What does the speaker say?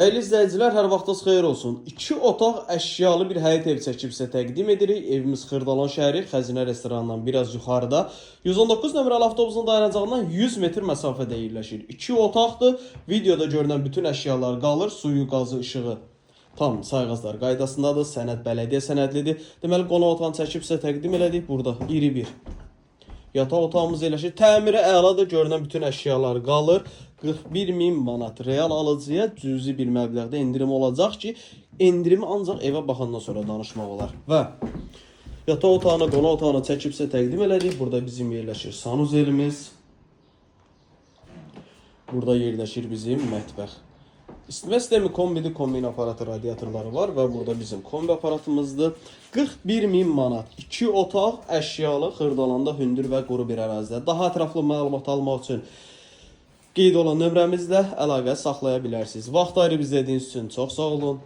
Dəyərli izləyicilər, hər vaxtınız xeyir olsun. 2 otaq əşyalı bir həyət ev çəkib sizə təqdim edirik. Evimiz Xırdalan şəhəri, Xəzinə restoranından biraz yuxarıda. 119 nömrəli avtobusun dayanacağından 100 metr məsafədə yerləşir. 2 otaqdır. Videoda görünən bütün əşyalar qalır. Suyu, qazı, işığı tam sayğaclar qaydasındadır. Sənəd bələdiyyə sənədlidir. Deməli, qonaq otağını çəkib sizə təqdim elədik. Burada iri bir yataq otağımız yerləşir. Təmiri əladır. Görünən bütün əşyalar qalır. 41.000 manat real alıcıya cüzi bir məbləğdə endirim olacaq ki, endirimi ancaq evə baxandan sonra danışmaq olar. Və yataq otağına, qonaq otağına çəkib sizə təqdim elədik. Burada bizim yerləşir sanuzelimiz. Burada yerləşir bizim mətbəx. İstinmə sistemi kombidi, kombin aparatı, radiatorları var və burada bizim kombi aparatımızdır. 41.000 manat. 2 otaq əşyalı Xırdalanda hündür və quru bir ərazidə. Daha ətraflı məlumat almaq üçün qeyd olan nömrəmizlə əlaqə saxlaya bilərsiniz. Vaxt ayırıb izlədiyiniz üçün çox sağ olun.